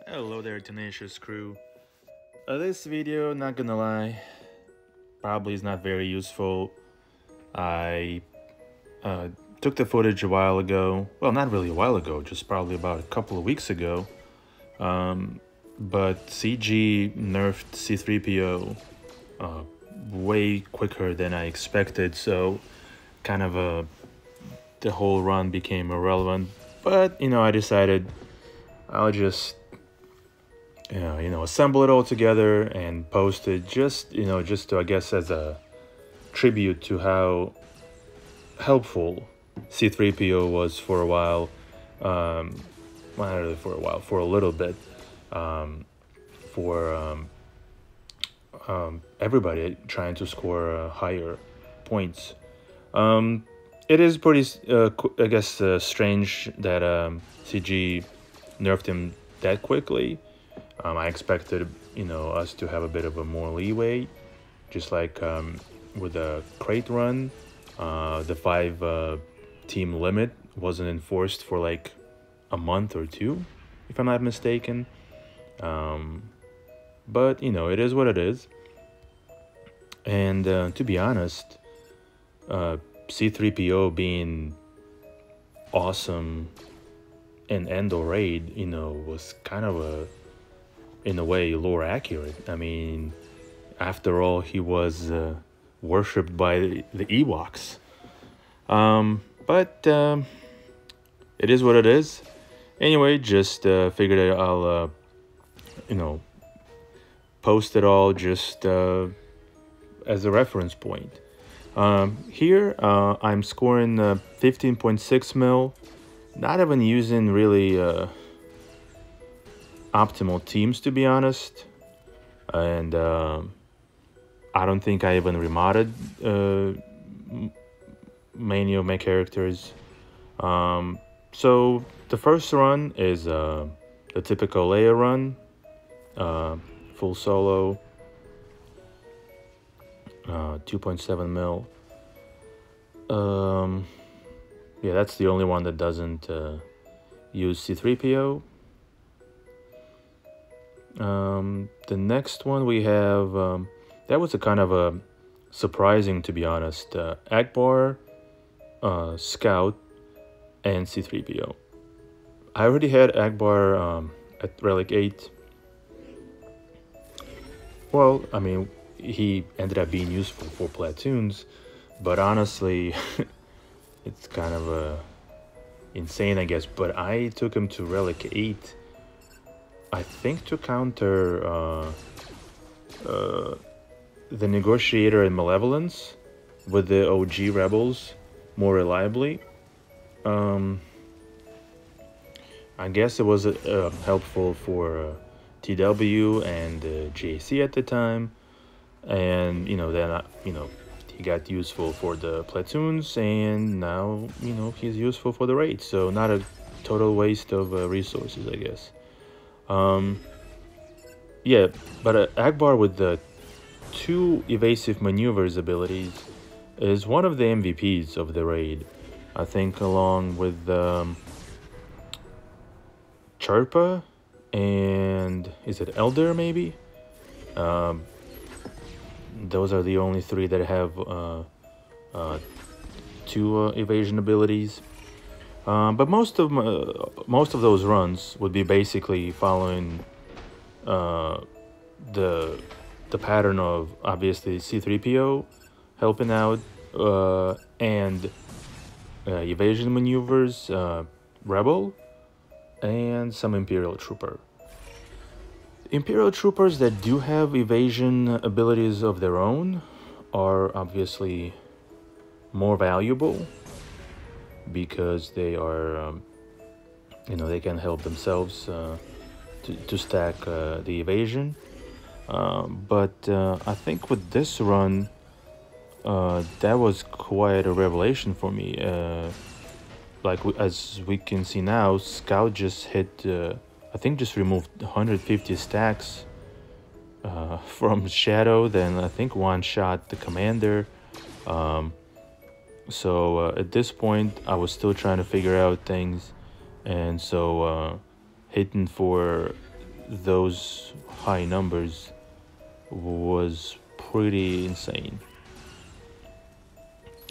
Hello there, tenacious crew. This video, not gonna lie, probably is not very useful. I took the footage a while ago. Well, not really a while ago, just probably about a couple of weeks ago. But CG nerfed C3PO way quicker than I expected, so kind of the whole run became irrelevant. But I decided I'll just assemble it all together and post it just to, I guess, as a tribute to how helpful C3PO was for a while. Well, not really for a while, for a little bit, for everybody trying to score higher points. It is pretty, I guess, strange that CG nerfed him that quickly. I expected, us to have a bit of a more leeway, just like with the crate run, the 5 team limit wasn't enforced for like a month or two, if I'm not mistaken. But it is what it is. And to be honest, C3PO being awesome in Endor Raid, was kind of in a way lore accurate. I mean, after all, he was worshipped by the Ewoks. But it is what it is. Anyway, just figured I'll post it all just as a reference point. Here I'm scoring 15.6 mil. Not even using really optimal teams, to be honest, and I don't think I even remodded many of my characters. So the first run is the typical Leia run, full solo, 2.7 mil. Yeah, that's the only one that doesn't use C3PO. The next one we have, that was a kind of a surprising, to be honest, Akbar, Scout, and C3PO. I already had Akbar at Relic 8. Well, I mean, he ended up being useful for platoons, but honestly, it's kind of insane, I guess. But I took him to Relic 8, I think, to counter the Negotiator and Malevolence with the OG Rebels more reliably. I guess it was helpful for TW and JC at the time, and then he got useful for the platoons, and now he's useful for the raid. So not a total waste of resources, I guess. Yeah, but Akbar with the 2 evasive maneuvers abilities is one of the MVPs of the raid. I think along with Charpa and is it Elder maybe? Those are the only 3 that have 2 evasion abilities. But most of those runs would be basically following the pattern of obviously C3PO helping out and evasion maneuvers, Rebel, and some Imperial Trooper. Imperial Troopers that do have evasion abilities of their own are obviously more valuable because they are, they can help themselves to stack the evasion. But I think with this run, that was quite a revelation for me. Like as we can see now, Scout just hit, I think just removed 150 stacks from Shadow, then I think one shot the Commander. So at this point, I was still trying to figure out things, and so hitting for those high numbers was pretty insane.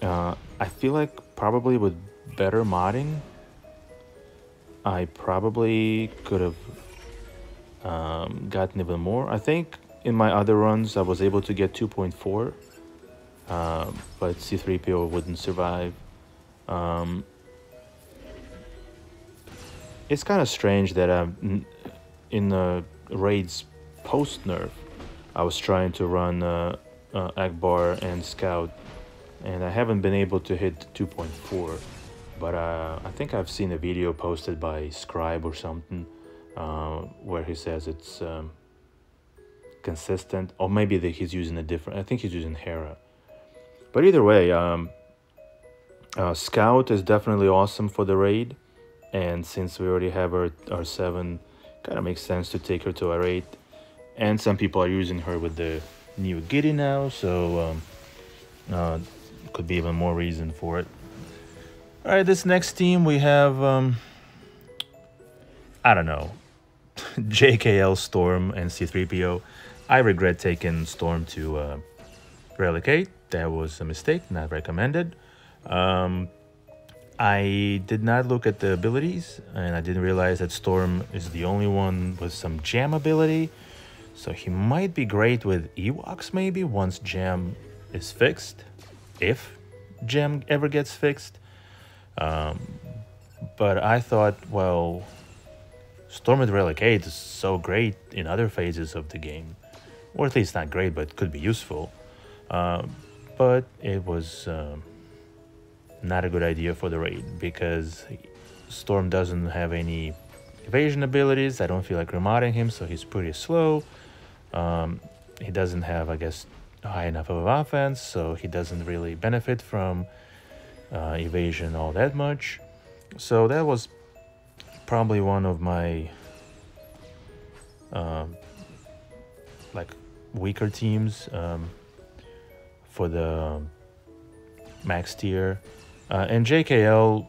I feel like probably with better modding, I probably could have gotten even more. I think in my other runs I was able to get 2.4, but C3PO wouldn't survive. It's kind of strange that in the raids post nerf, I was trying to run Akbar and Scout, and I haven't been able to hit 2.4. But I think I've seen a video posted by Scribe or something where he says it's consistent, or maybe that he's using a different. I think he's using Hera. But either way, Scout is definitely awesome for the raid, and since we already have our 7, kind of makes sense to take her to our 8. And some people are using her with the new Giddy now, so could be even more reason for it. All right, this next team we have, I don't know, JKL, Storm, and C3PO. I regret taking Storm to Relicate. That was a mistake, not recommended. I did not look at the abilities, and I didn't realize that Storm is the only one with some jam ability. So he might be great with Ewoks maybe once jam is fixed, if jam ever gets fixed. But I thought, well, Storm at Relicate is so great in other phases of the game, or at least not great, but could be useful. But it was not a good idea for the raid because Storm doesn't have any evasion abilities. I don't feel like remodding him, so he's pretty slow. He doesn't have, I guess, high enough of an offense, so he doesn't really benefit from evasion all that much. So that was probably one of my like weaker teams for the max tier. And JKL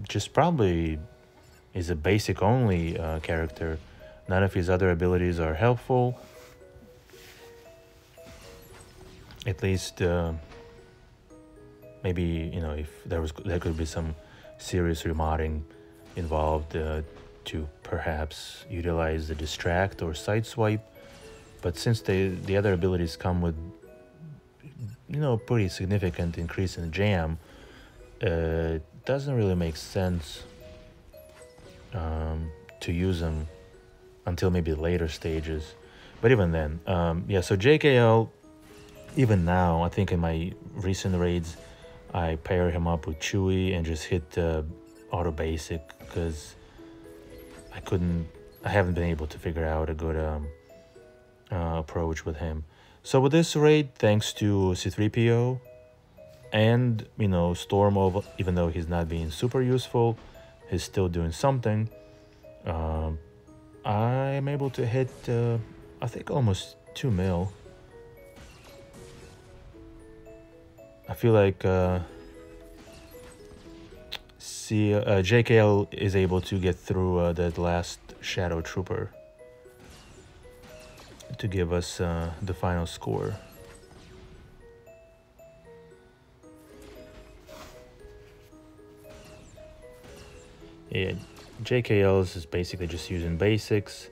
just probably is a basic only character. None of his other abilities are helpful. At least maybe, you know, if there could be some serious remodding involved to perhaps utilize the distract or sideswipe. But since the other abilities come with, you know, pretty significant increase in jam, it doesn't really make sense to use them until maybe later stages. But even then, yeah, so JKL, even now, I think in my recent raids, I pair him up with Chewie and just hit auto basic because I haven't been able to figure out a good approach with him. So with this raid, thanks to C3PO and, you know, Storm, even though he's not being super useful, he's still doing something. I'm able to hit, I think, almost 2 mil. I feel like JKL is able to get through that last Shadow Trooper to give us the final score. Yeah, JKL is basically just using basics,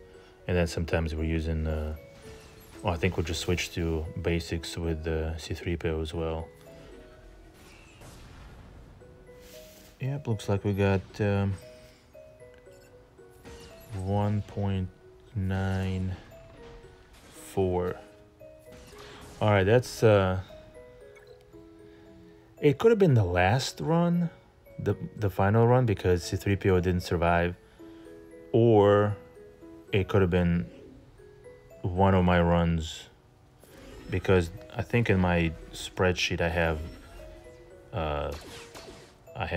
and then sometimes we're using, well, I think we'll just switch to basics with C3PO as well. Yep, looks like we got 1.94. All right, that's it could have been the last run, the final run, because C3PO didn't survive, or it could have been one of my runs, because I think in my spreadsheet I have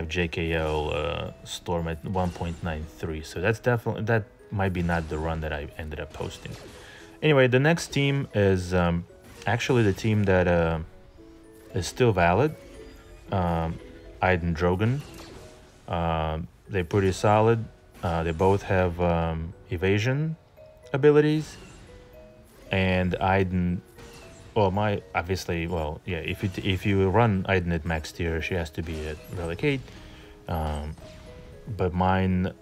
JKL Storm at 1.93, so that's definitely, that might be not the run that I ended up posting. Anyway, the next team is actually the team that is still valid. Iden Drogon. They're pretty solid. They both have evasion abilities, and Aiden. Well, my obviously, well, yeah. If you run Aiden at max tier, she has to be at relic 8. But mine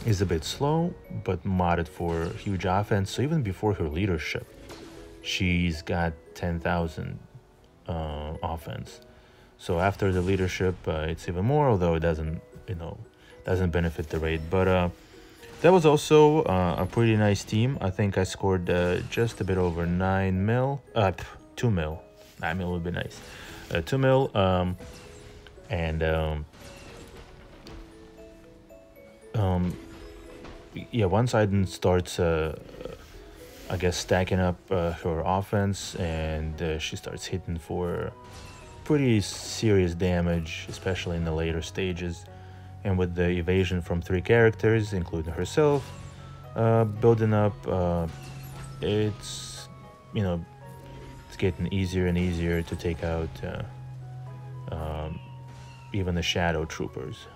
is a bit slow, but modded for huge offense. So even before her leadership, she's got 10,000 offense. So after the leadership, it's even more. Although it doesn't, doesn't benefit the raid. But that was also a pretty nice team. I think I scored just a bit over 9 mil. 2 mil. 9 mil would be nice. 2 mil. And yeah, once Aiden starts, I guess, stacking up her offense, and she starts hitting for pretty serious damage, especially in the later stages. And with the evasion from 3 characters, including herself, building up, it's, it's getting easier and easier to take out even the shadow troopers.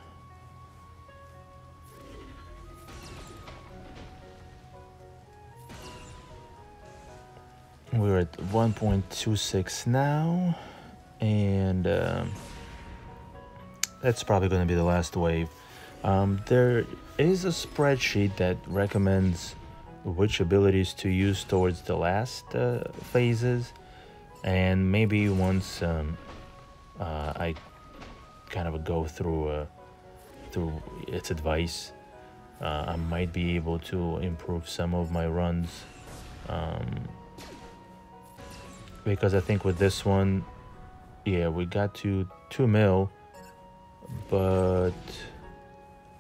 We're at 1.26 now, and that's probably going to be the last wave. There is a spreadsheet that recommends which abilities to use towards the last phases, and maybe once I kind of go through its advice, I might be able to improve some of my runs. Because I think with this one, yeah, we got to 2 mil, but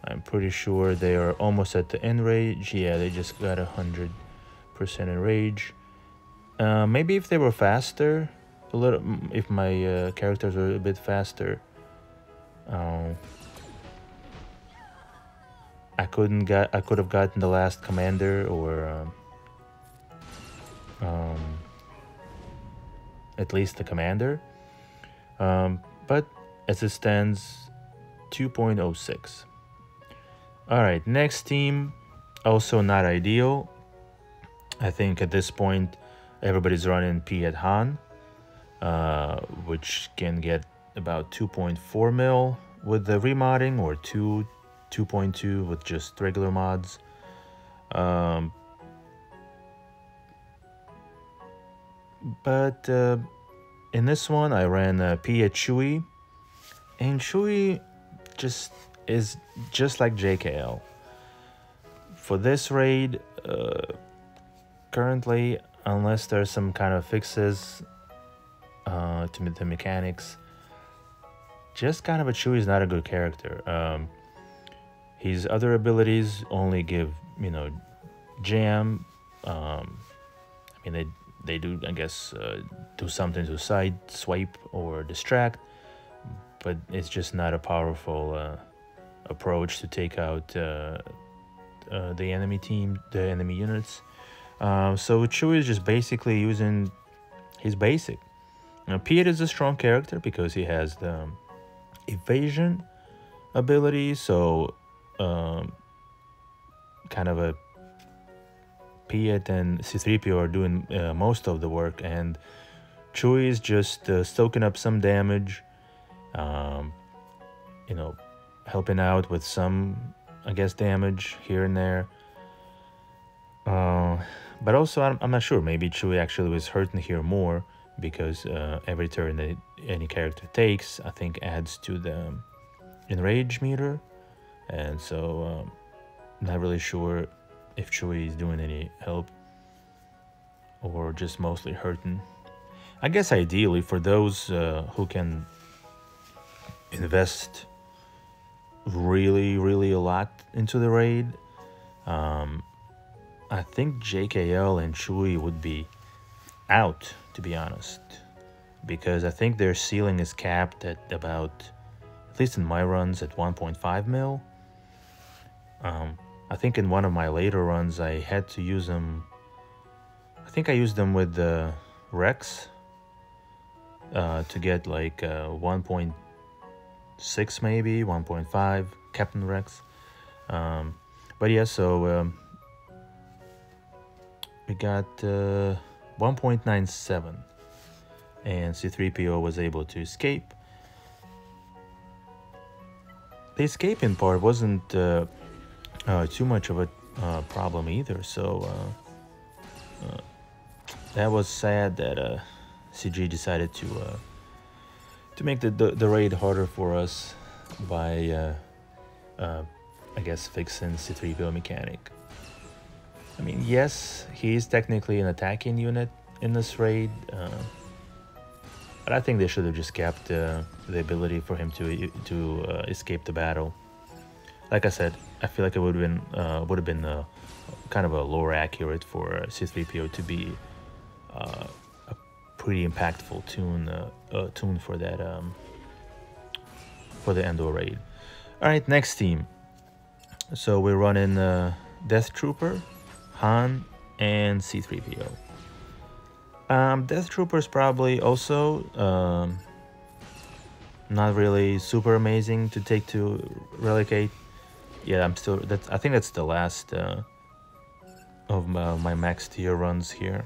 I'm pretty sure they are almost at the end rage. Yeah, they just got 100% in rage. Maybe if they were faster, a little, if my characters were a bit faster, I could have gotten the last commander, or at least the commander. But as it stands, 2.06. Alright, next team, also not ideal. I think at this point everybody's running P at Han, which can get about 2.4 mil with the remodding, or 2.2 with just regular mods. But in this one, I ran P at Chewie, and Chewie is just like JKL. For this raid, currently, unless there's some kind of fixes to the mechanics, just kind of a Chewie is not a good character. His other abilities only give, jam. I mean, they do, I guess, do something to side swipe or distract, but it's just not a powerful approach to take out the enemy team, the enemy units. So Chewie is just basically using his basic. Now, Piet is a strong character because he has the evasion ability, so kind of a Piet and C3PO are doing most of the work, and Chewie is just stoking up some damage, helping out with some, I guess, damage here and there. But also, I'm not sure, maybe Chewie actually was hurting here more, because every turn that any character takes, I think, adds to the enrage meter, and so not really sure if Chewie is doing any help or just mostly hurting. I guess ideally for those who can invest really a lot into the raid, I think JKL and Chewie would be out, to be honest, because I think their ceiling is capped at about, at least in my runs, at 1.5 mil. I think in one of my later runs I had to use them. I think I used them with the Rex to get like 1.6 maybe 1.5 Captain Rex. But yeah, so we got 1.97, and C3PO was able to escape. The escaping part wasn't too much of a problem either, so that was sad that CG decided to make the raid harder for us by I guess fixing C3PO mechanic. I mean, yes, he is technically an attacking unit in this raid, but I think they should have just kept the ability for him to escape the battle. Like I said, I feel like it would have been kind of a lower accurate for C3PO to be a pretty impactful tune for that for the Endor raid. All right, next team. So we're running Death Trooper, Han, and C3PO. Death Trooper is probably also not really super amazing to take to Relicate. Yeah, I think that's the last of my max tier runs here.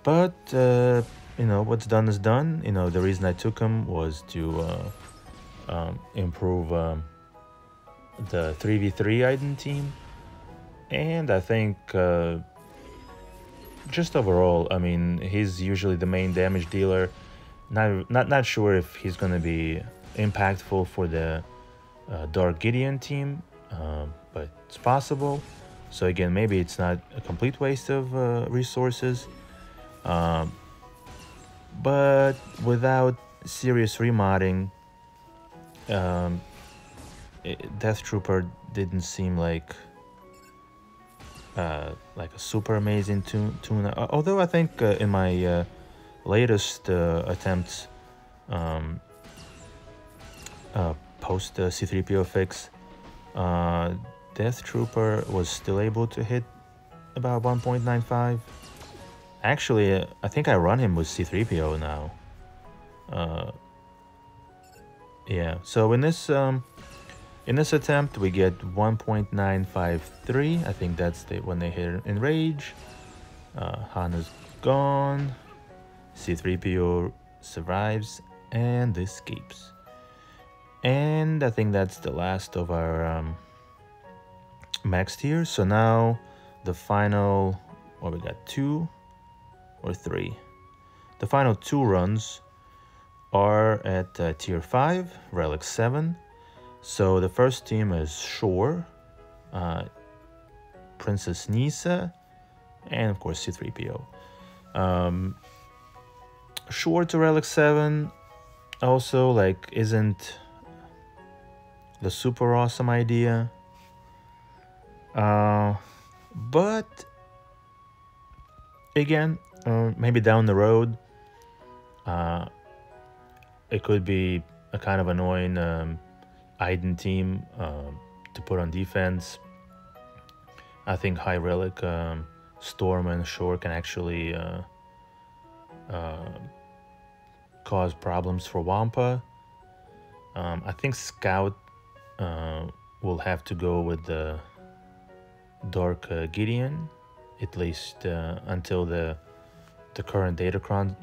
But you know, what's done is done. You know, the reason I took him was to improve the 3v3 Iden team, and I think just overall, I mean, he's usually the main damage dealer. Not sure if he's gonna be impactful for the Dark Gideon team, but it's possible. So again, maybe it's not a complete waste of resources, but without serious remodding, Death Trooper didn't seem like a super amazing tune. Although I think in my latest attempts post C3PO fix, Death Trooper was still able to hit about 1.95. Actually, I think I run him with C3PO now. Yeah, so in this attempt we get 1.953. I think that's when they hit in rage. Han is gone. C3PO survives and escapes. And I think that's the last of our max tier. So now the final, we got 2 or 3. The final 2 runs are at tier 5, relic 7. So the first team is Shore, Princess Nisa, and of course C3PO. Shore to relic 7 also like isn't the super awesome idea, but again, maybe down the road it could be a kind of annoying Iden team to put on defense. I think high relic Storm and Shore can actually cause problems for Wampa. I think Scout will have to go with the Dark Gideon, at least until the current Datacron,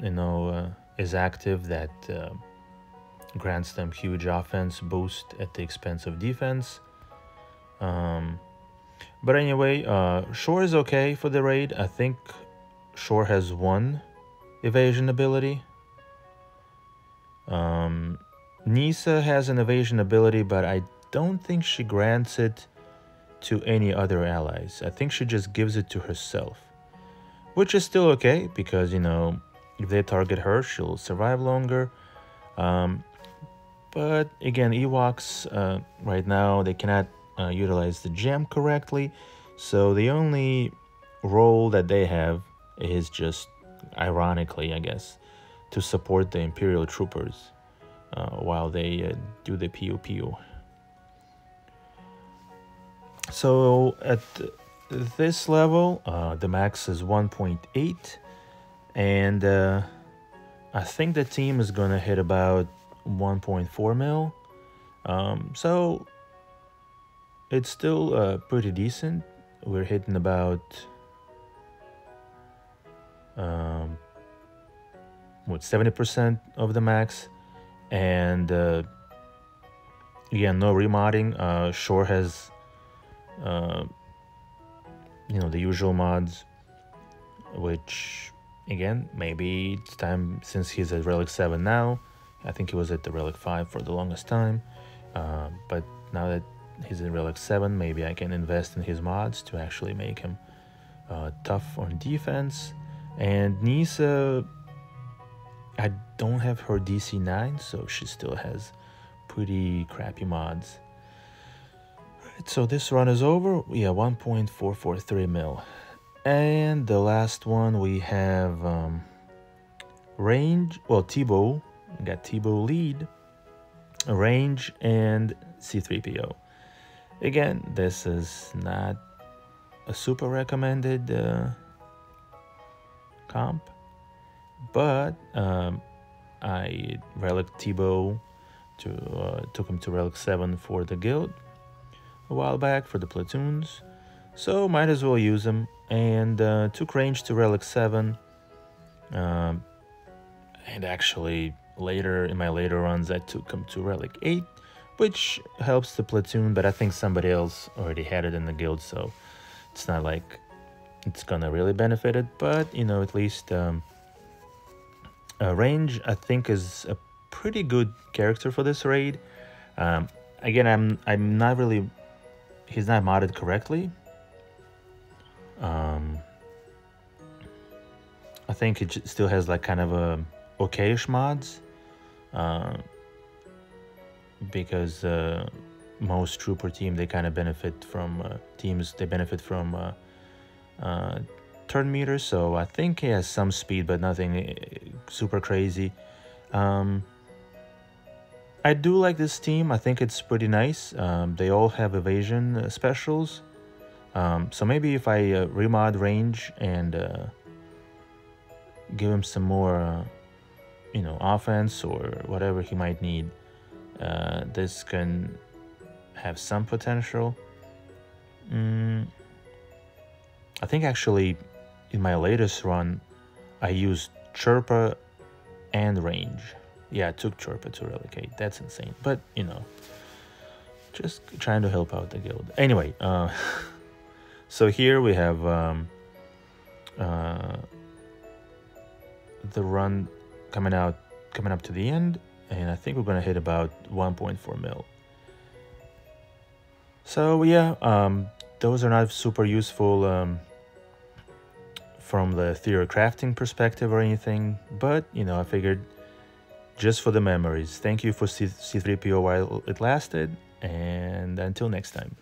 is active. That grants them huge offense boost at the expense of defense. But anyway, Shore is okay for the raid. I think Shore has 1 evasion ability. Nisa has an evasion ability, but I don't think she grants it to any other allies. I think she just gives it to herself, which is still okay because, if they target her, she'll survive longer. But again, Ewoks right now, they cannot utilize the gem correctly, so the only role that they have is just, ironically I guess, to support the Imperial troopers while they do the POPO. So at this level, the max is 1.8, and I think the team is gonna hit about 1.4 mil. So it's still pretty decent. We're hitting about what, 70% of the max, and yeah, no remodding. Shore has the usual mods, which again, maybe it's time, since he's at Relic 7 now. I think he was at the Relic 5 for the longest time, but now that he's in Relic 7, maybe I can invest in his mods to actually make him tough on defense. And Nisa, I don't have her DC 9, so she still has pretty crappy mods. Right, so this run is over. Yeah, 1.443 mil. And the last one we have range, well, T-Bow. We got T-Bow lead, range, and C3PO. Again, this is not a super recommended comp, but I Relic T-Bow took him to Relic 7 for the guild a while back for the platoons, so might as well use him. And took range to Relic 7, and actually later in my later runs I took him to Relic 8, which helps the platoon, but I think somebody else already had it in the guild, so it's not like it's gonna really benefit it. But at least range, I think, is a pretty good character for this raid. Again, I'm not really, he's not modded correctly. I think it still has like kind of a okayish mods, because most trooper team, they kind of benefit from they benefit from turn meters. So I think he has some speed, but nothing super crazy. I do like this team. I think it's pretty nice. They all have evasion specials. So maybe if I remod range and give him some more, offense or whatever he might need, this can have some potential. I think actually in my latest run, I used Chirpa and range. Yeah, I took Chirpa to Relicate. That's insane. But, just trying to help out the guild. Anyway, so here we have the run coming up to the end, and I think we're gonna hit about 1.4 mil. So yeah, those are not super useful from the theory crafting perspective or anything, but I figured just for the memories. Thank you for C3PO while it lasted, and until next time.